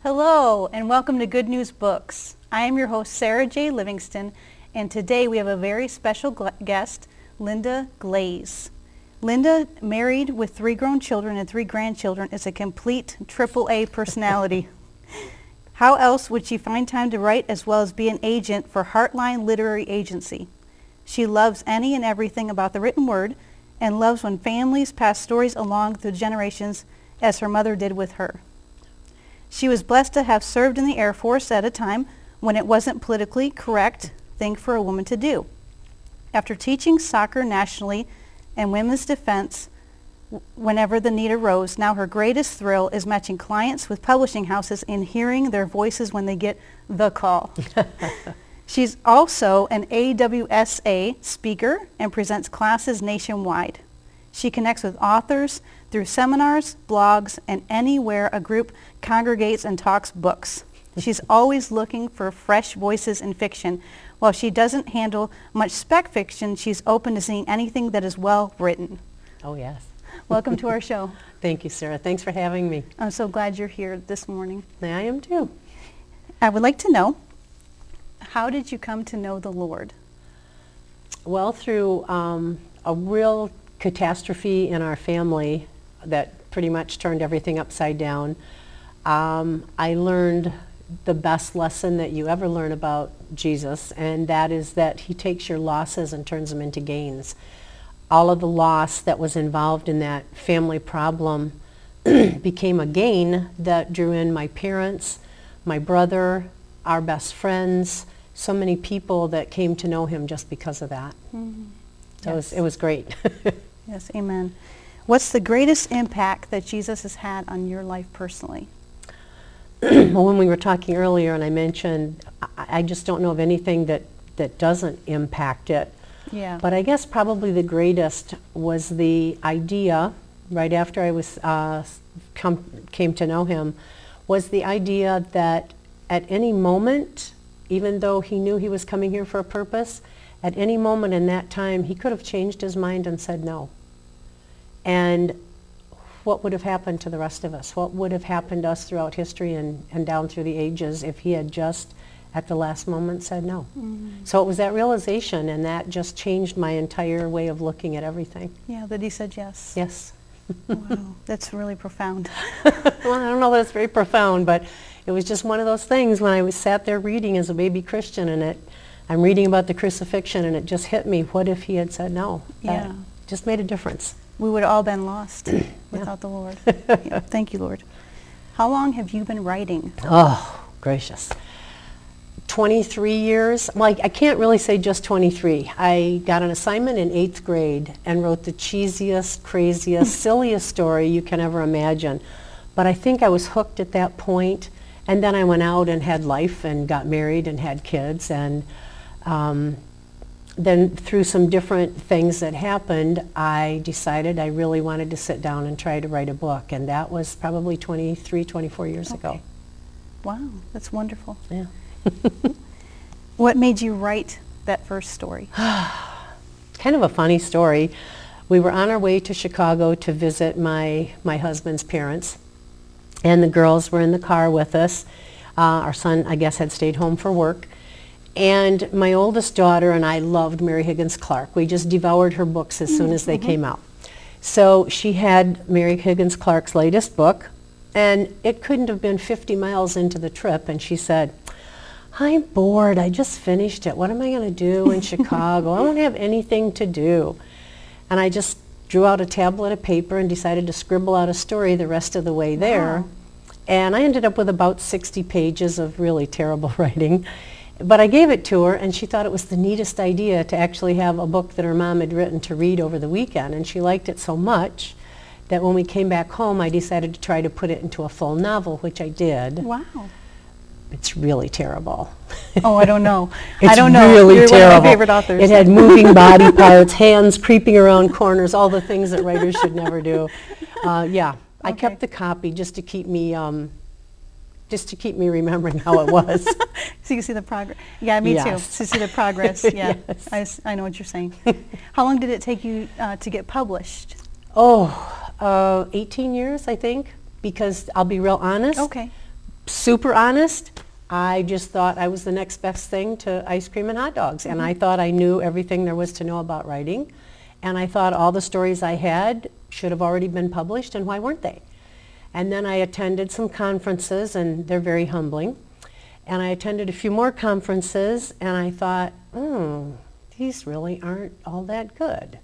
Hello and welcome to Good News Books. I am your host Sara J Livingston, and today we have a very special guest, Linda Glaze. Linda, married with 3 grown children and 3 grandchildren, is a complete AAA personality. How else would she find time to write as well as be an agent for Heartline Literary Agency? She loves any and everything about the written word and loves when families pass stories along through generations as her mother did with her. She was blessed to have served in the Air Force at a time when it wasn't politically correct thing for a woman to do. After teaching soccer nationally and women's defense whenever the need arose, now her greatest thrill is matching clients with publishing houses and hearing their voices when they get the call. She's also an AWSA speaker and presents classes nationwide. She connects with authors through seminars, blogs, and anywhere a group congregates and talks books. She's always looking for fresh voices in fiction. While she doesn't handle much spec fiction, she's open to seeing anything that is well written. Oh, yes. Welcome to our show. Thank you, Sarah. Thanks for having me. I'm so glad you're here this morning. I am too. I would like to know, how did you come to know the Lord? Well, through a real catastrophe in our family that pretty much turned everything upside down. I learned the best lesson that you ever learn about Jesus, and that is that he takes your losses and turns them into gains. All of the loss that was involved in that family problem became a gain that drew in my parents, my brother, our best friends, so many people that came to know him just because of that. Mm-hmm. So yes. It was great. Yes, amen. What's the greatest impact that Jesus has had on your life personally? Well, when we were talking earlier and I mentioned, I just don't know of anything that doesn't impact it. Yeah. But I guess probably the greatest was the idea, right after I was came to know him, was the idea that at any moment, even though he knew he was coming here for a purpose, at any moment in that time, he could have changed his mind and said no. And what would have happened to the rest of us? What would have happened to us throughout history and down through the ages if he had just, at the last moment, said no? Mm-hmm. So it was that realization, and that just changed my entire way of looking at everything. Yeah, that he said yes. Yes. Wow, that's really profound. Well, I don't know that it's very profound, but it was just one of those things when I was sat there reading as a baby Christian, and I'm reading about the crucifixion, and it just hit me, what if he had said no? Yeah. That just made a difference. We would have all been lost without the Lord. Yeah, thank you, Lord. How long have you been writing? Oh, gracious. 23 years. Well, I can't really say just 23. I got an assignment in 8th grade and wrote the cheesiest, craziest, silliest story you can ever imagine. But I think I was hooked at that point. And then I went out and had life and got married and had kids. And then through some different things that happened, I decided I really wanted to sit down and try to write a book. And that was probably 23, 24 years ago. Wow, that's wonderful. Yeah. What made you write that first story? Kind of a funny story. We were on our way to Chicago to visit my husband's parents, and the girls were in the car with us. Our son, I guess, had stayed home for work. And my oldest daughter and I loved Mary Higgins Clark. We just devoured her books as soon as they came out. So she had Mary Higgins Clark's latest book, and it couldn't have been 50 miles into the trip, and she said, I'm bored. I just finished it. What am I going to do in Chicago? I won't have anything to do. And I just drew out a tablet of paper and decided to scribble out a story the rest of the way there. Wow. And I ended up with about 60 pages of really terrible writing. But I gave it to her, and she thought it was the neatest idea to actually have a book that her mom had written to read over the weekend. And she liked it so much that when we came back home, I decided to try to put it into a full novel, which I did. Wow. It's really terrible. Oh, I don't know. It's I don't know. Really You're terrible. One of my favorite authors. It had moving body parts, hands creeping around corners, all the things that writers should never do. Yeah, I kept the copy just to keep me remembering how it was. So you can see the progress. Yeah, me too. To see the progress. Yeah, yes. I know what you're saying. How long did it take you to get published? Oh, 18 years, I think. Because I'll be real honest. Okay. super honest, I just thought I was the next best thing to ice cream and hot dogs. And I thought I knew everything there was to know about writing. And I thought all the stories I had should have already been published, and why weren't they? And then I attended some conferences, and they're very humbling. And I attended a few more conferences, and I thought, these really aren't all that good.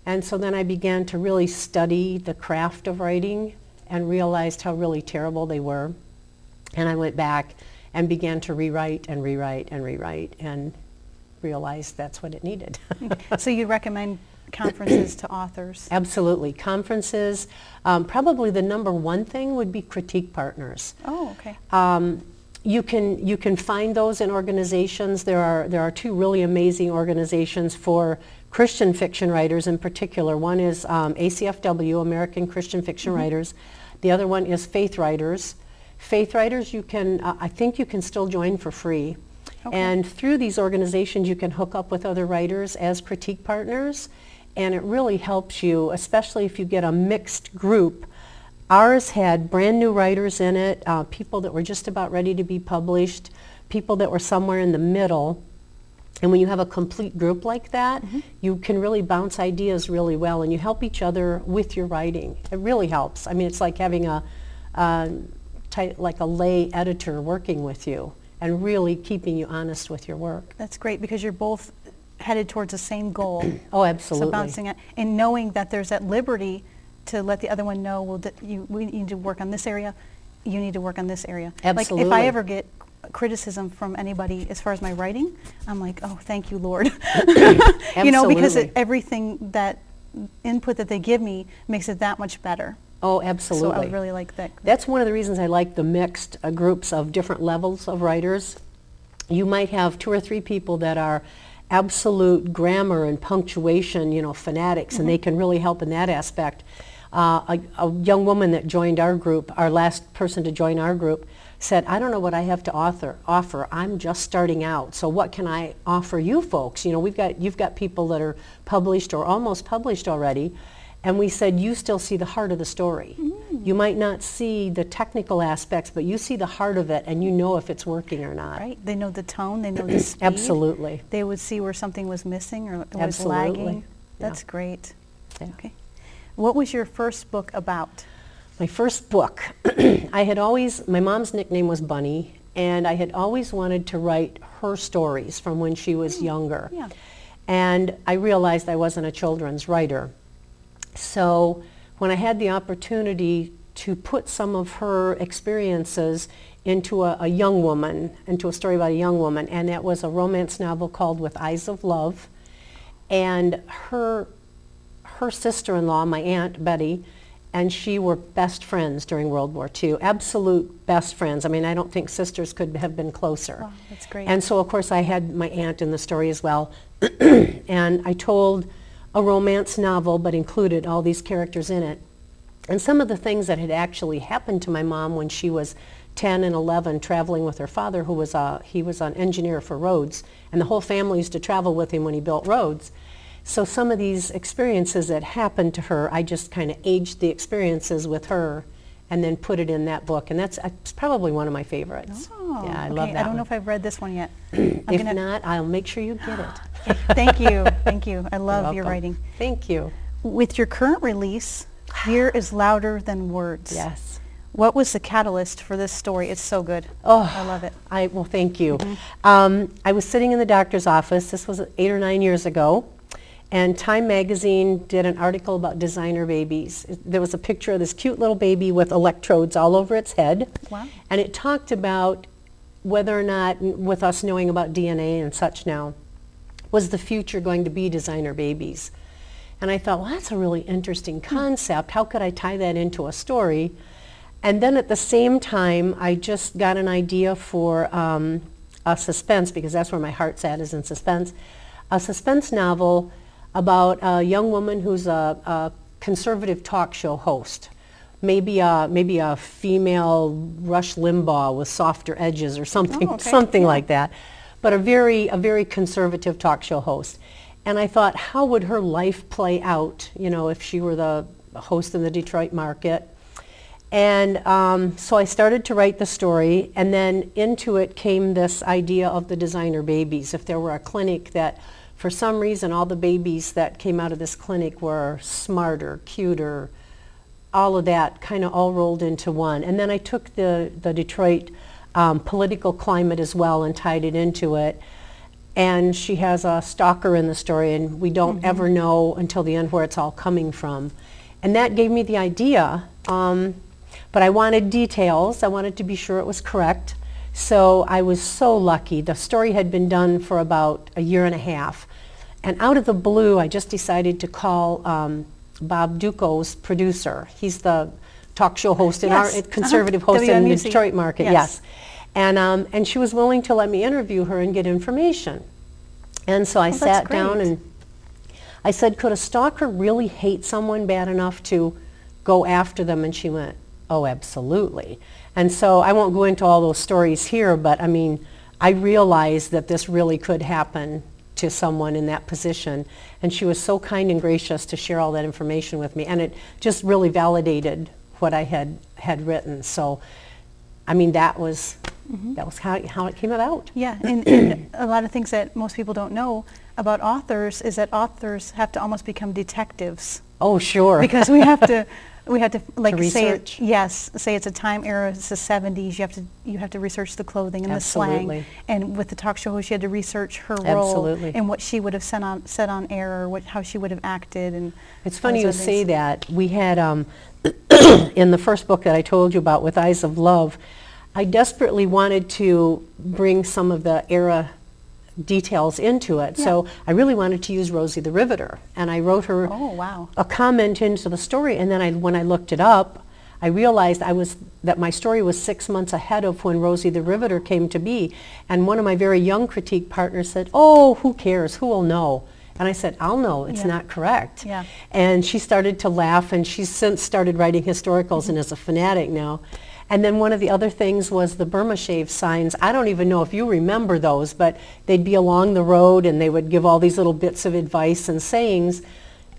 And so then I began to really study the craft of writing and realized how really terrible they were. And I went back and began to rewrite and rewrite and rewrite, and realized that's what it needed. So you recommend conferences to authors? Absolutely. Conferences. Probably the number one thing would be critique partners. Oh, okay. You can find those in organizations. There are two really amazing organizations for Christian fiction writers in particular. One is ACFW, American Christian Fiction Writers. The other one is Faith Writers. Faith Writers, you can, I think you can still join for free. Okay. And through these organizations you can hook up with other writers as critique partners, and it really helps you, especially if you get a mixed group. Ours had brand new writers in it, people that were just about ready to be published, people that were somewhere in the middle. And when you have a complete group like that, you can really bounce ideas really well, and you help each other with your writing. It really helps. I mean, it's like having like a lay editor working with you and really keeping you honest with your work. That's great, because you're both headed towards the same goal. Oh, absolutely. So bouncing it, and knowing that there's that liberty to let the other one know, well, we need to work on this area, you need to work on this area. Absolutely. Like if I ever get criticism from anybody as far as my writing, I'm like, oh, thank you, Lord. You know, because everything that input that they give me makes it that much better. Oh, absolutely. So I really like that. That's one of the reasons I like the mixed groups of different levels of writers. You might have 2 or 3 people that are absolute grammar and punctuation, you know, fanatics, and they can really help in that aspect. A young woman that joined our group, our last person to join our group, said, I don't know what I have to offer. I'm just starting out. So what can I offer you folks? You know, you've got people that are published or almost published already. And we said, you still see the heart of the story. You might not see the technical aspects, but you see the heart of it, and you know if it's working or not. Right. They know the tone. They know the speed. Absolutely. They would see where something was missing or was Absolutely. lagging. That's great. Yeah. Okay. What was your first book about? My first book, my mom's nickname was Bunny, and I had always wanted to write her stories from when she was younger. Yeah. And I realized I wasn't a children's writer. So when I had the opportunity to put some of her experiences into a young woman, into a story about a young woman, and that was a romance novel called With Eyes of Love, and her sister-in-law, my Aunt Betty, and she were best friends during World War II, absolute best friends. I mean, I don't think sisters could have been closer. Wow, that's great. And so, of course, I had my aunt in the story as well. And I told a romance novel, but included all these characters in it. And some of the things that had actually happened to my mom when she was 10 and 11, traveling with her father, who was he was an engineer for roads, and the whole family used to travel with him when he built roads. So some of these experiences that happened to her, I just kind of aged the experiences with her and then put it in that book. And it's probably one of my favorites. Oh, yeah, I love that. I don't know if I've read this one yet. If not, I'll make sure you get it. Thank you. Thank you. I love your writing. Thank you. With your current release, Fear is Louder Than Words. Yes. What was the catalyst for this story? It's so good. Oh, I love it. Well, thank you. I was sitting in the doctor's office. This was 8 or 9 years ago. And Time magazine did an article about designer babies. There was a picture of this cute little baby with electrodes all over its head. Wow. And it talked about whether or not, with us knowing about DNA and such now, was the future going to be designer babies? And I thought, well, that's a really interesting concept. How could I tie that into a story? And then at the same time, I just got an idea for a suspense, because that's where my heart's at, is in suspense. A suspense novel about a young woman who's a conservative talk show host. Maybe a female Rush Limbaugh with softer edges or something, something like that. But a very conservative talk show host. And I thought, how would her life play out, you know, if she were the host in the Detroit market? And so I started to write the story, and then into it came this idea of the designer babies. If there were a clinic that, for some reason, all the babies that came out of this clinic were smarter, cuter, all of that kind of all rolled into one. And then I took the Detroit political climate as well and tied it into it. And she has a stalker in the story, and we don't ever know until the end where it's all coming from. And that gave me the idea. But I wanted details. I wanted to be sure it was correct. So I was so lucky. The story had been done for about a year and a half. And out of the blue, I just decided to call Bob Duco's producer. He's the talk show host in our conservative host in the Detroit market. Yes. And she was willing to let me interview her and get information. And so I sat down and I said, could a stalker really hate someone bad enough to go after them? And she went, oh, absolutely. And so I won't go into all those stories here, but I mean, I realized that this really could happen to someone in that position. And she was so kind and gracious to share all that information with me. And it just really validated what I had written. So, I mean, that was how it came about. Yeah, and a lot of things that most people don't know about authors is that authors have to almost become detectives. Oh, sure. Because we have to like to say say it's a time era, it's the 70s. You have to research the clothing and the slang. And with the talk show host, you had to research her role and what she would have said on air, or how she would have acted. And it's funny you say that. We had in the first book that I told you about, With Eyes of Love, I desperately wanted to bring some of the era details into it. So I really wanted to use Rosie the Riveter, and I wrote her a comment into the story, and then when I looked it up, I realized that my story was 6 months ahead of when Rosie the Riveter came to be. And one of my very young critique partners said, oh, who cares, who will know? And I said, I'll know, it's not correct. And she started to laugh, and she's since started writing historicals and is a fanatic now. And then one of the other things was the Burma shave signs. I don't even know if you remember those, but they'd be along the road and they would give all these little bits of advice and sayings.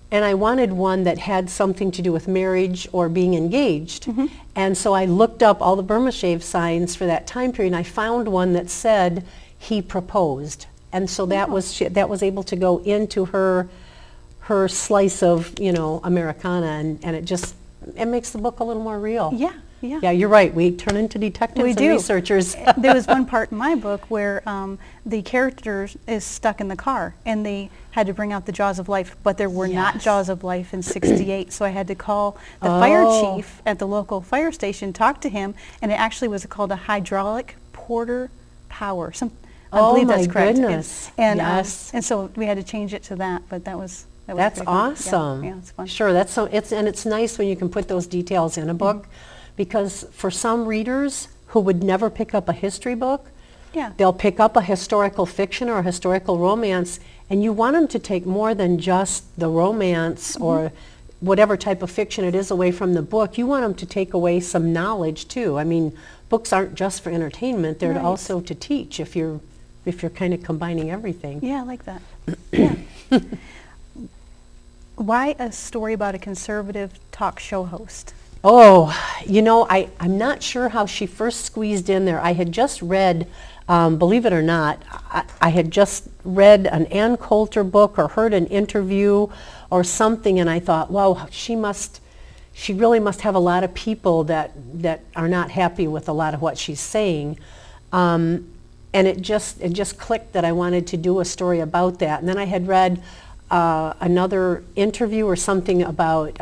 And I wanted one that had something to do with marriage or being engaged. And so I looked up all the Burma shave signs for that time period, and I found one that said, he proposed. And so that was able to go into her slice of, Americana, and it makes the book a little more real. Yeah, you're right. We turn into detectives and researchers. There was one part in my book where the character is stuck in the car, and they had to bring out the jaws of life, but there were not jaws of life in '68. So I had to call the fire chief at the local fire station, talk to him, and it actually was called a hydraulic porter power. I believe that's correct. Goodness. And so we had to change it to that, but that's awesome. Yeah, it's fun. Sure, it's nice when you can put those details in a book. Because for some readers who would never pick up a history book, they'll pick up a historical fiction or a historical romance, and you want them to take more than just the romance or whatever type of fiction it is away from the book. You want them to take away some knowledge too. I mean, books aren't just for entertainment; they're also to teach. If you're kind of combining everything. Yeah, I like that. Why a story about a conservative talk show host? Oh, I'm not sure how she first squeezed in there. I had just read, believe it or not, I had just read an Ann Coulter book or heard an interview or something, and I thought, wow, she really must have a lot of people that are not happy with a lot of what she's saying. And it just clicked that I wanted to do a story about that. And then I had read another interview or something about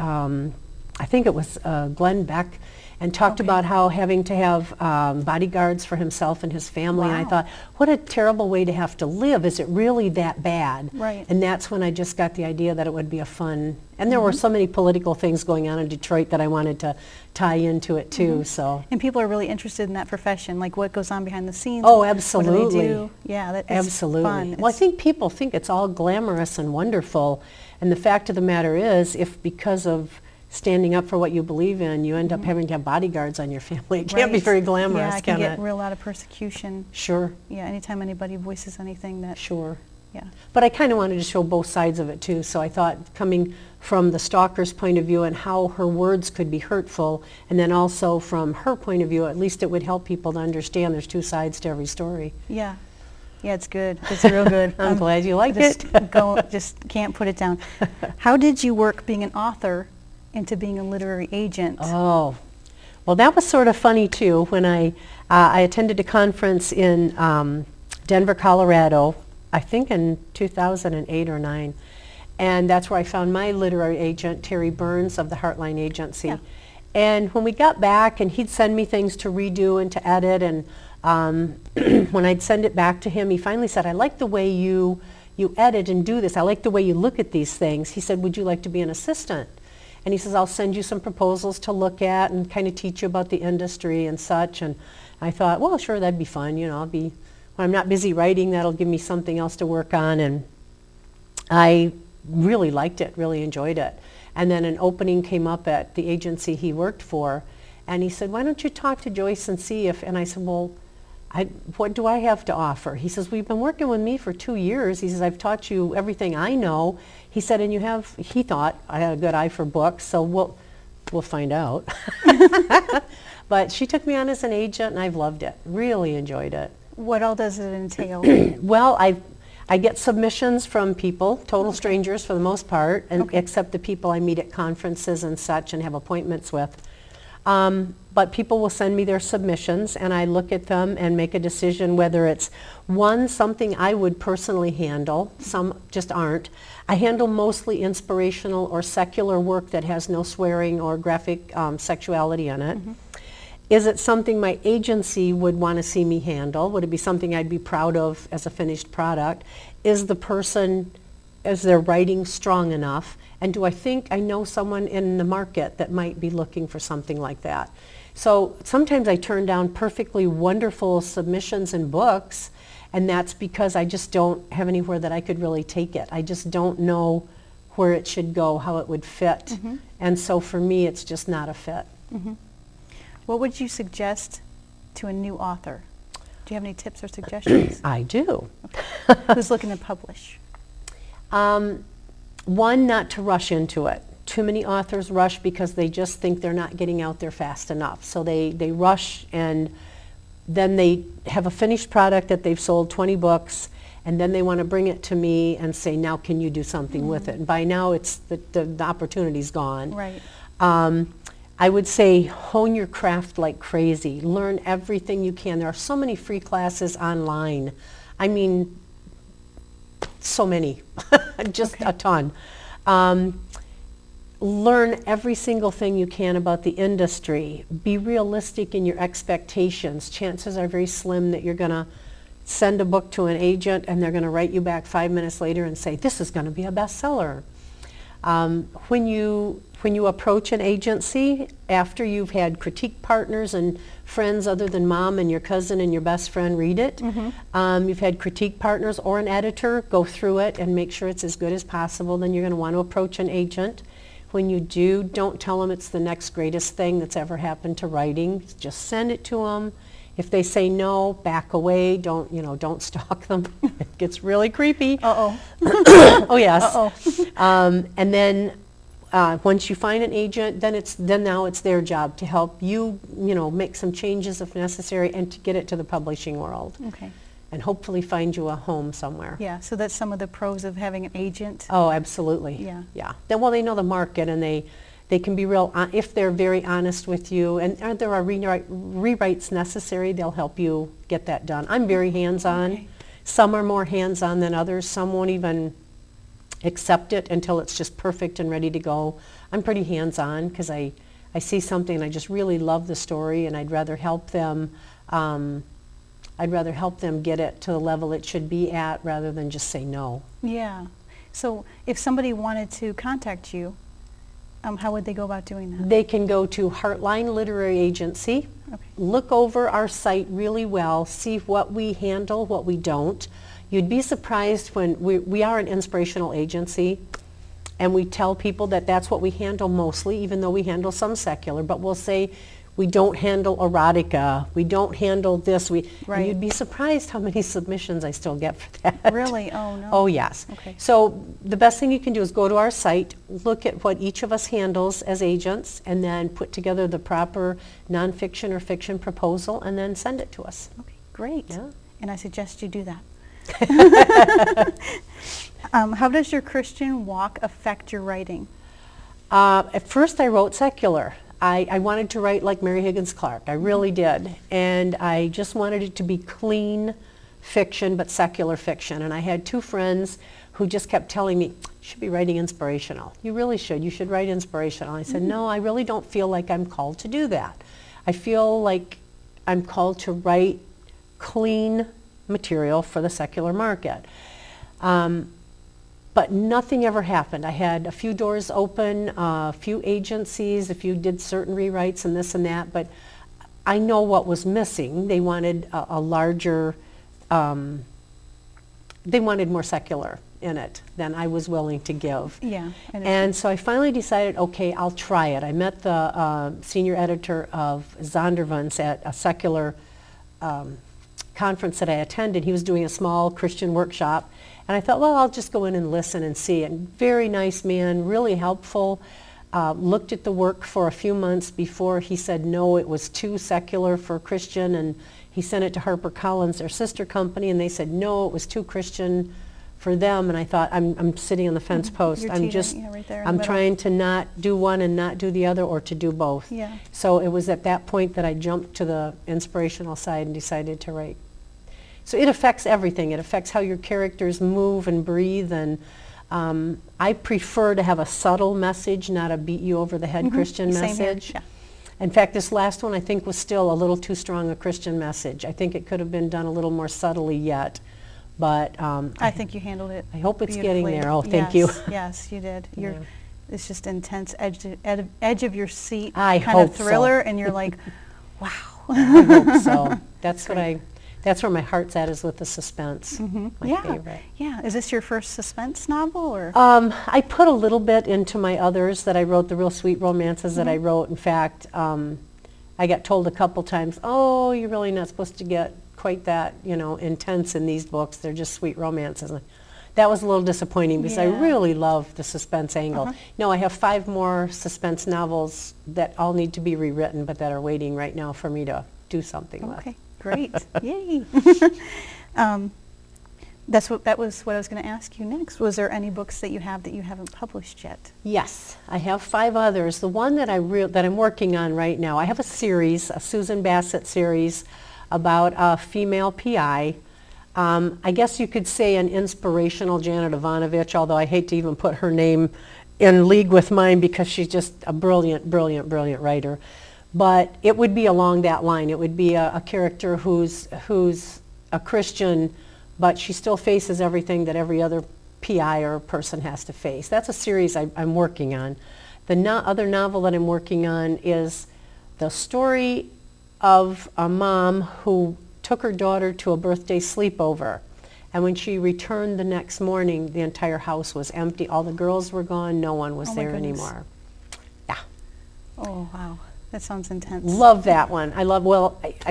I think it was Glenn Beck, and talked about how having to have bodyguards for himself and his family. And I thought, what a terrible way to have to live. Is it really that bad? And that's when I just got the idea that it would be a fun, and there were so many political things going on in Detroit that I wanted to tie into it too. So. And people are really interested in that profession, like what goes on behind the scenes. Oh, absolutely. What do they do? Yeah, that's absolutely fun. Well, I think people think it's all glamorous and wonderful, and the fact of the matter is, if because of standing up for what you believe in, you end up having to have bodyguards on your family. It can't be very glamorous, it can get a lot of persecution. Sure. Yeah, anytime anybody voices anything that... Sure. Yeah. But I kind of wanted to show both sides of it too, so I thought coming from the stalker's point of view and how her words could be hurtful, and then also from her point of view, at least it would help people to understand there's two sides to every story. Yeah. Yeah, it's good. It's real good. I'm glad you like just it. Just can't put it down. How did you work being an author into being a literary agent? Oh, well, that was sort of funny too. When I attended a conference in Denver, Colorado, I think in 2008 or 9, and that's where I found my literary agent, Terry Burns of the Heartline Agency. Yeah. And when we got back, and he'd send me things to redo and to edit, and when I'd send it back to him, he finally said, I like the way you edit and do this. I like the way you look at these things. He said, would you like to be an assistant? And he says, I'll send you some proposals to look at and kind of teach you about the industry and such. And I thought, well, sure, that'd be fun. You know, when I'm not busy writing, that'll give me something else to work on. And I really liked it, really enjoyed it. And then an opening came up at the agency he worked for, and he said, why don't you talk to Joyce and see if, and I said, well, what do I have to offer? He says, well, you've been working with me for 2 years. He says, I've taught you everything I know. He said, and he thought I had a good eye for books, so we'll find out. But she took me on as an agent, and I've loved it, really enjoyed it. What all does it entail? Well, I get submissions from people, total strangers for the most part, and except the people I meet at conferences and such and have appointments with. But people will send me their submissions, and I look at them and make a decision whether it's something I would personally handle. Some just aren't. I handle mostly inspirational or secular work that has no swearing or graphic sexuality in it. Mm-hmm. Is it something my agency would want to see me handle? Would it be something I'd be proud of as a finished product? Is their writing strong enough? And do I think I know someone in the market that might be looking for something like that? So sometimes I turn down perfectly wonderful submissions and books, and that's because I just don't have anywhere that I could really take it. I just don't know where it should go, how it would fit. Mm-hmm. And so for me, it's just not a fit. Mm-hmm. What would you suggest to a new author? Do you have any tips or suggestions? I do. Okay. Who's looking to publish? One, not to rush into it. Too many authors rush because they just think they're not getting out there fast enough. So they rush, and then they have a finished product that they've sold 20 books, and then they want to bring it to me and say, now can you do something with it? And by now it's the opportunity's gone. Right. I would say hone your craft like crazy. Learn everything you can. There are so many free classes online. I mean, so many, just a ton. Learn every single thing you can about the industry. Be realistic in your expectations. Chances are very slim that you're going to send a book to an agent and they're going to write you back 5 minutes later and say, this is going to be a bestseller. When you approach an agency, after you've had critique partners and friends other than mom and your cousin and your best friend read it, mm-hmm. You've had critique partners or an editor go through it and make sure it's as good as possible, then you're going to want to approach an agent. When you do, don't tell them it's the next greatest thing that's ever happened to writing. Just send it to them. If they say no, back away. Don't stalk them. It gets really creepy. Uh-oh. Oh, yes. Uh-oh. And then once you find an agent, then now it's their job to help you, make some changes if necessary and to get it to the publishing world. Okay. And hopefully find you a home somewhere. Yeah, so that's some of the pros of having an agent. Oh, absolutely. Yeah. Yeah. They know the market, and they can be real, if they're very honest with you, and there are rewrites necessary, they'll help you get that done. I'm very hands-on. Okay. Some are more hands-on than others. Some won't even accept it until it's just perfect and ready to go. I'm pretty hands-on because I see something and I just really love the story, and I'd rather help them get it to the level it should be at rather than just say no. Yeah. So if somebody wanted to contact you, how would they go about doing that? They can go to Heartline Literary Agency, look over our site really well, see what we handle, what we don't. You'd be surprised when we are an inspirational agency, and we tell people that that's what we handle mostly, even though we handle some secular, but we'll say We don't handle erotica. We don't handle this. And Right. you'd be surprised how many submissions I still get for that. Really? Oh, no. Oh, yes. Okay. So the best thing you can do is go to our site, look at what each of us handles as agents, and then put together the proper nonfiction or fiction proposal, and then send it to us. Okay, great. Yeah. And I suggest you do that. How does your Christian walk affect your writing? At first I wrote secular. I wanted to write like Mary Higgins Clark. I really did. And I just wanted it to be clean fiction, but secular fiction. And I had two friends who just kept telling me, you should be writing inspirational. You really should. You should write inspirational. I said, no, I really don't feel like I'm called to do that. I feel like I'm called to write clean material for the secular market. But nothing ever happened. I had a few doors open, a few agencies, a few did certain rewrites and this and that, but I know what was missing. They wanted a larger, they wanted more secular in it than I was willing to give. Yeah. And so I finally decided, okay, I'll try it. I met the senior editor of Zondervan's at a secular conference that I attended. He was doing a small Christian workshop. And I thought, well, I'll just go in and listen and see. And very nice man, really helpful. Looked at the work for a few months before he said no, it was too secular for Christian. And he sent it to HarperCollins, their sister company, and they said no, it was too Christian for them. And I thought, I'm sitting on the fence post. You're I'm teetering, just, yeah, right there in I'm the middle. trying to not do one and not do the other, or to do both. Yeah. So it was at that point that I jumped to the inspirational side and decided to write. So it affects everything. It affects how your characters move and breathe, and I prefer to have a subtle message, not a beat you over the head Christian Same here, message. yeah. In fact, this last one I think was still a little too strong a Christian message. I think it could have been done a little more subtly yet, but I think you handled it. I hope it's getting beautifully. there. Oh, thank you. Yes, you did. Yeah. It's just intense, edge of your seat I kind hope of thriller, so. and you're like, wow. I hope so. That's what that's where my heart's at, is with the suspense. My Yeah. favorite. Yeah. Is this your first suspense novel, or? I put a little bit into my others that I wrote, the real sweet romances that I wrote. In fact, I got told a couple times, oh, you're really not supposed to get quite that, intense in these books. They're just sweet romances. And that was a little disappointing because I Yeah. really love the suspense angle. No, I have 5 more suspense novels that all need to be rewritten, but that are waiting right now for me to do something with. Okay, great. Yay. That was what I was going to ask you next. Was there any books that you have that you haven't published yet? Yes, I have 5 others. The one that that I'm working on right now, I have a series, a Susan Bassett series about a female PI. I guess you could say an inspirational Janet Ivanovich, although I hate to even put her name in league with mine because she's just a brilliant, brilliant, brilliant writer. But it would be along that line. It would be a character who's a Christian, but she still faces everything that every other PI or person has to face. That's a series I'm working on. The other novel that I'm working on is the story of a mom who took her daughter to a birthday sleepover. And when she returned the next morning, the entire house was empty. All the girls were gone. No one was Oh my there goodness. anymore. Yeah. Oh, wow. That sounds intense. Love that one. I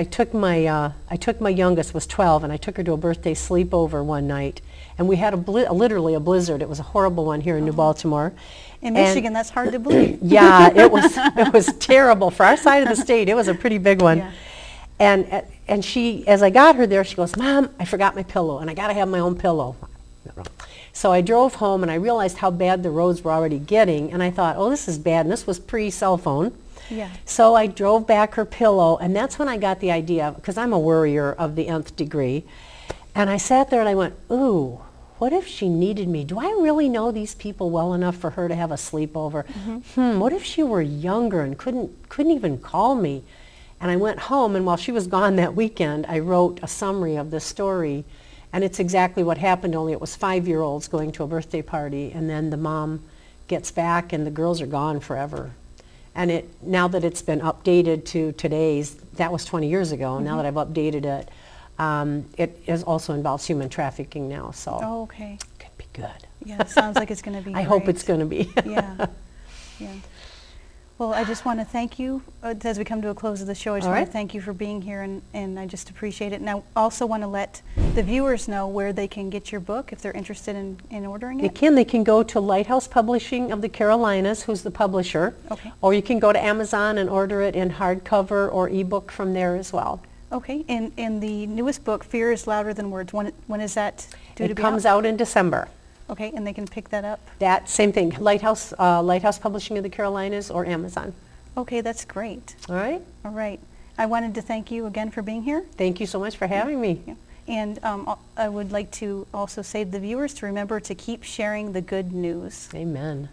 took my youngest, was 12, and I took her to a birthday sleepover one night. And we had literally a blizzard. It was a horrible one here in New Baltimore. In Michigan, that's hard to believe. Yeah, it was terrible. For our side of the state, it was a pretty big one. Yeah. And she, as I got her there, she goes, Mom, I forgot my pillow, and I got to have my own pillow. So I drove home, and I realized how bad the roads were already getting, and I thought, oh, this is bad, and this was pre-cell phone. Yeah. So I drove back her pillow, and that's when I got the idea, because I'm a worrier of the nth degree, and I sat there and I went, ooh, what if she needed me? Do I really know these people well enough for her to have a sleepover? What if she were younger and couldn't even call me? And I went home, and while she was gone that weekend, I wrote a summary of this story, and it's exactly what happened, only it was 5-year-olds going to a birthday party, and then the mom gets back, and the girls are gone forever. And now that it's been updated to today's, that was 20 years ago, now that I've updated it, it also involves human trafficking now, so Oh, okay. it could be good. Yeah, it sounds like it's going to be I hope great. it's going to be. Yeah. Yeah. Well, I just want to thank you as we come to a close of the show. I just All want right. to thank you for being here, and I just appreciate it. And I also want to let the viewers know where they can get your book if they're interested in ordering it. They can go to Lighthouse Publishing of the Carolinas, who's the publisher. Okay. Or you can go to Amazon and order it in hardcover or ebook from there as well. Okay, and the newest book, Fear is Louder Than Words, when is that due to It be comes out? out in December. Okay, and they can pick that up? That same thing, Lighthouse Publishing of the Carolinas or Amazon. Okay, that's great. All right. All right. I wanted to thank you again for being here. Thank you so much for having me. Yeah. And I would like to also say to the viewers to remember to keep sharing the good news. Amen.